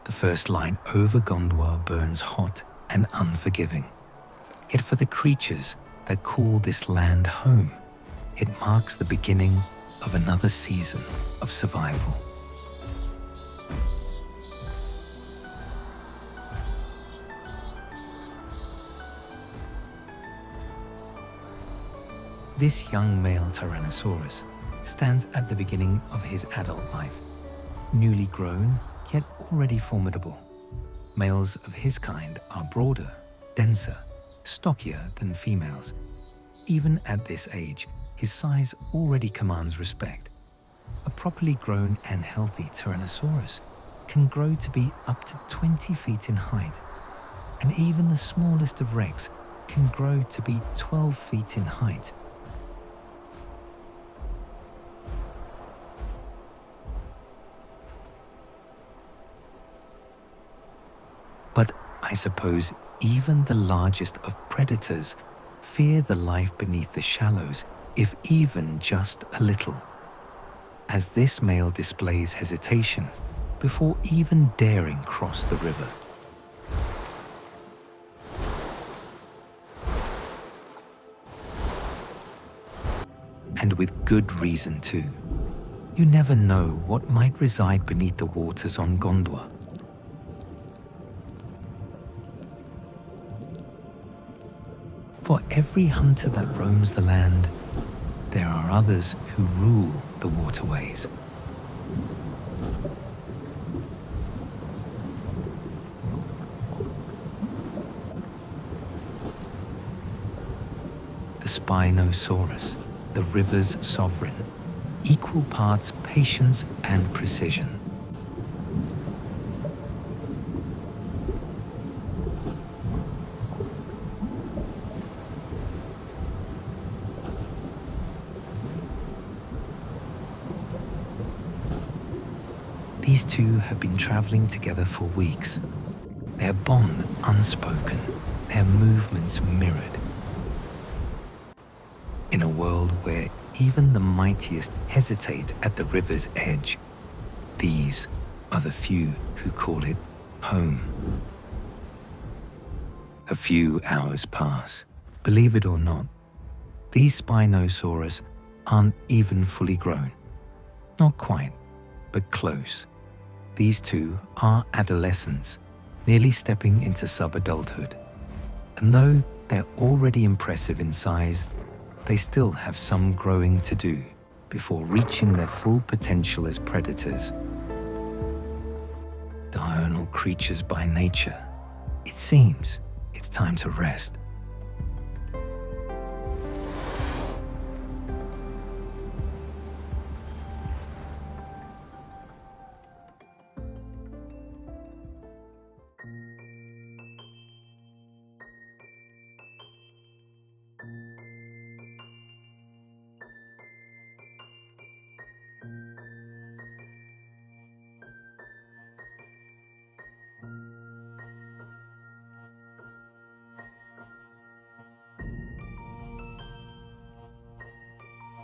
The first line over Gondwa burns hot and unforgiving. Yet for the creatures that call this land home, it marks the beginning of another season of survival. This young male Tyrannosaurus stands at the beginning of his adult life, newly grown yet already formidable. Males of his kind are broader, denser, stockier than females. Even at this age, his size already commands respect. A properly grown and healthy Tyrannosaurus can grow to be up to 20 feet in height, and even the smallest of Rex can grow to be 12 feet in height. But I suppose even the largest of predators fear the life beneath the shallows, if even just a little, as this male displays hesitation before even daring cross the river. And with good reason too. You never know what might reside beneath the waters on Gondwa. For every hunter that roams the land, there are others who rule the waterways. The Spinosaurus, the river's sovereign, equal parts patience and precision. These two have been traveling together for weeks, their bond unspoken, their movements mirrored. In a world where even the mightiest hesitate at the river's edge, these are the few who call it home. A few hours pass. Believe it or not, these Spinosaurus aren't even fully grown. Not quite, but close. These two are adolescents, nearly stepping into sub-adulthood. And though they're already impressive in size, they still have some growing to do before reaching their full potential as predators. Diurnal creatures by nature, it seems it's time to rest.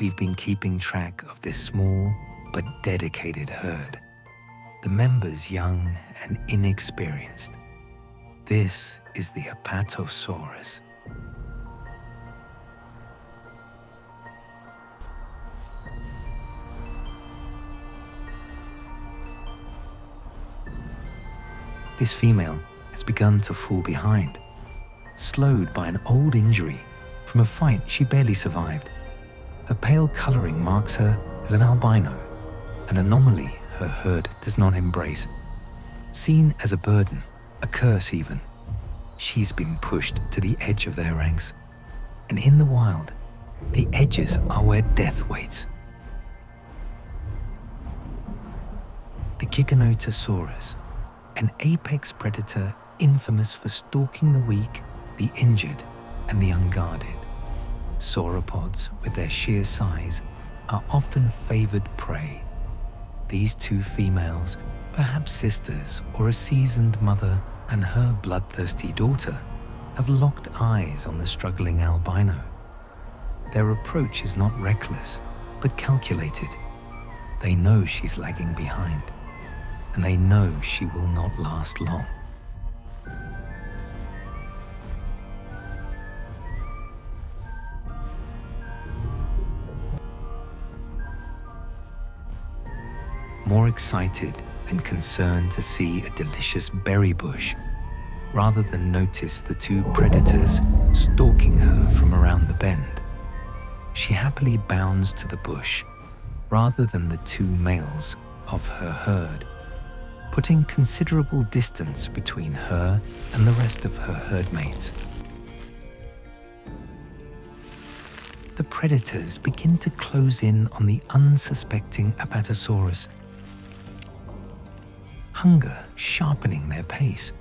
We've been keeping track of this small but dedicated herd, the members young and inexperienced. This is the Apatosaurus. This female has begun to fall behind, slowed by an old injury from a fight she barely survived. Her pale coloring marks her as an albino, an anomaly her herd does not embrace. Seen as a burden, a curse even, she's been pushed to the edge of their ranks. And in the wild, the edges are where death waits. The Giganotosaurus, an apex predator infamous for stalking the weak, the injured, and the unguarded. Sauropods, with their sheer size, are often favored prey. These two females, perhaps sisters or a seasoned mother and her bloodthirsty daughter, have locked eyes on the struggling albino. Their approach is not reckless, but calculated. They know she's lagging behind. and they know she will not last long. More excited and concerned to see a delicious berry bush, rather than notice the two predators stalking her from around the bend, she happily bounds to the bush rather than the two males of her herd, putting considerable distance between her and the rest of her herd mates. The predators begin to close in on the unsuspecting Apatosaurus, hunger sharpening their pace.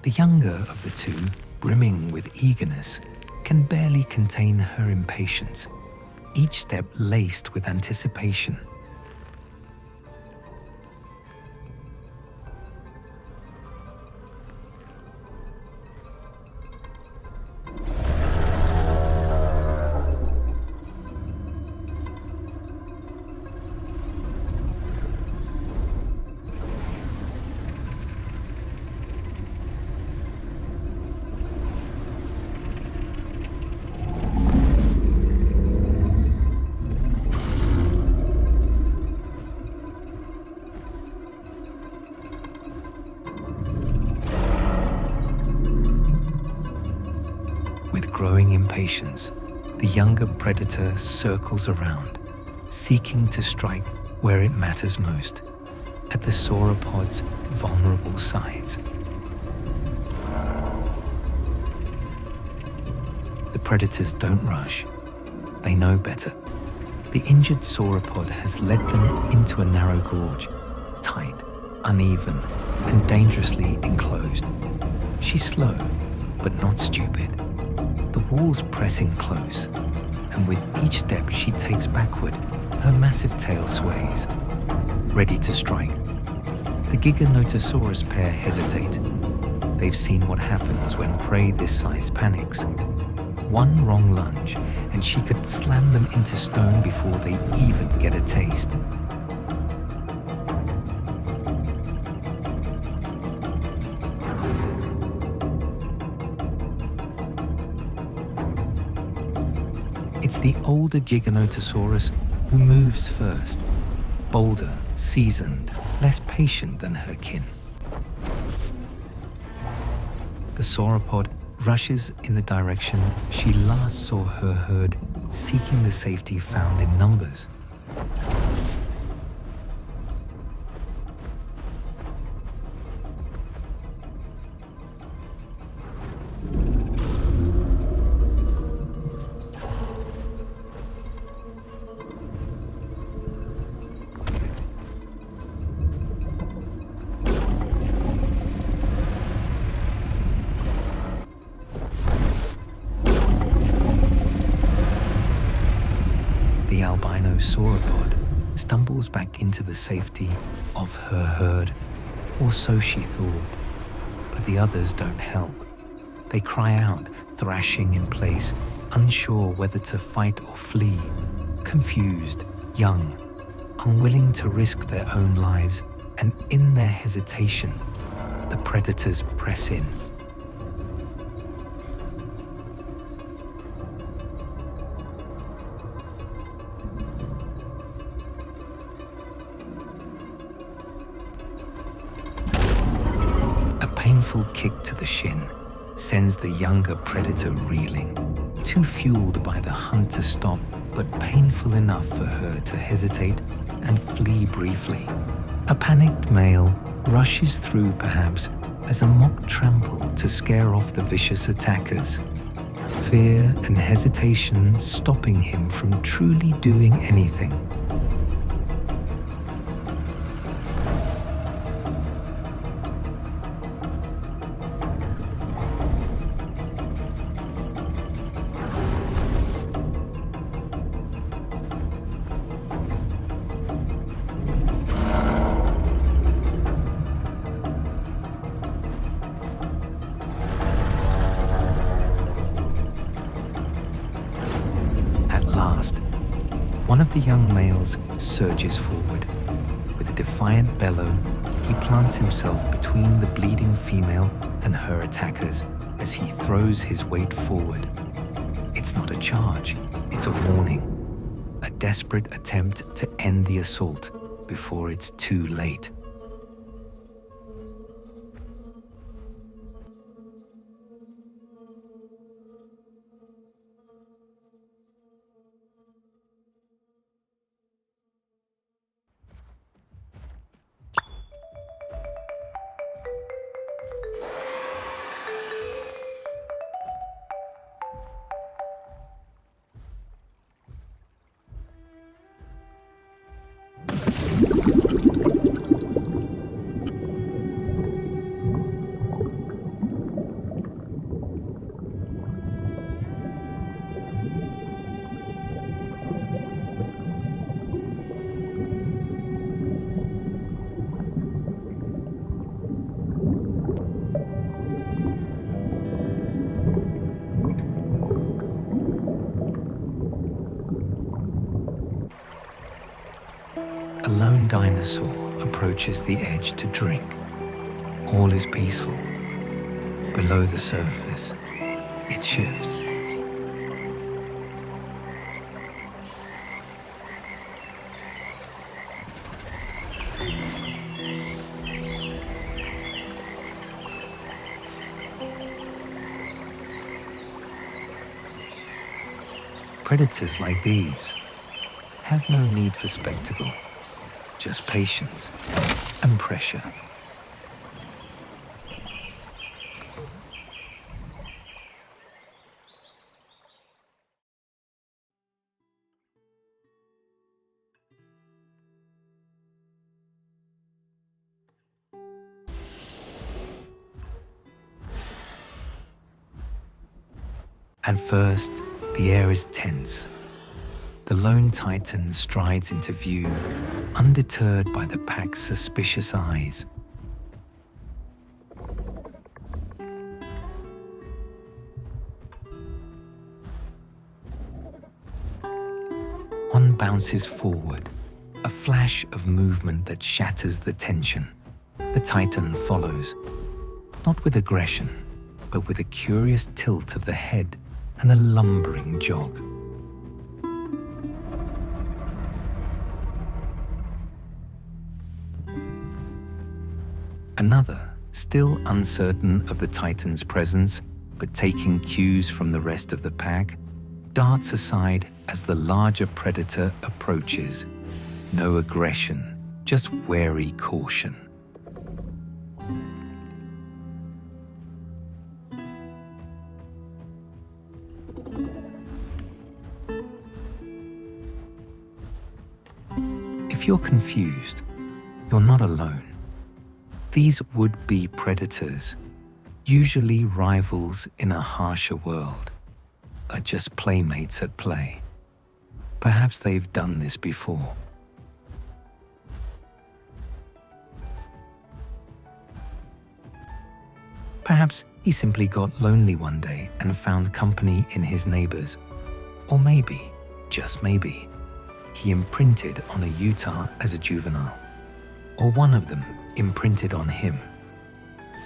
The younger of the two, brimming with eagerness, can barely contain her impatience, each step laced with anticipation. Growing impatience, the younger predator circles around, seeking to strike where it matters most, at the sauropod's vulnerable sides. The predators don't rush. They know better. The injured sauropod has led them into a narrow gorge, tight, uneven, and dangerously enclosed. She's slow, but not stupid. The wall's pressing close, and with each step she takes backward, her massive tail sways, ready to strike. The Giganotosaurus pair hesitate. They've seen what happens when prey this size panics. One wrong lunge, and she could slam them into stone before they even get a taste. It's the older Giganotosaurus who moves first, bolder, seasoned, less patient than her kin. The sauropod rushes in the direction she last saw her herd, seeking the safety found in numbers. The albino sauropod stumbles back into the safety of her herd, or so she thought, but the others don't help. They cry out, thrashing in place, unsure whether to fight or flee, confused, young, unwilling to risk their own lives, and in their hesitation, the predators press in. A painful kick to the shin sends the younger predator reeling, too fueled by the hunt to stop, but painful enough for her to hesitate and flee briefly. A panicked male rushes through perhaps as a mock trample to scare off the vicious attackers, fear and hesitation stopping him from truly doing anything. One of the young males surges forward. With a defiant bellow, he plants himself between the bleeding female and her attackers as he throws his weight forward. It's not a charge, it's a warning, a desperate attempt to end the assault before it's too late. A lone dinosaur approaches the edge to drink. All is peaceful. Below the surface, it shifts. Predators like these have no need for spectacle, just patience and pressure. At first, the air is tense. The lone titan strides into view, undeterred by the pack's suspicious eyes. One bounces forward, a flash of movement that shatters the tension. The titan follows, not with aggression, but with a curious tilt of the head and a lumbering jog. Another, still uncertain of the titan's presence, but taking cues from the rest of the pack, darts aside as the larger predator approaches. No aggression, just wary caution. If you're confused, you're not alone. These would-be predators, usually rivals in a harsher world, are just playmates at play. Perhaps they've done this before. Perhaps he simply got lonely one day and found company in his neighbors. Or maybe, just maybe, he imprinted on a Utah as a juvenile. Or one of them imprinted on him.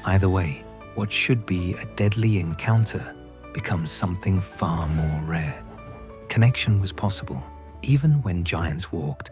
Either way, what should be a deadly encounter becomes something far more rare. Connection was possible, even when giants walked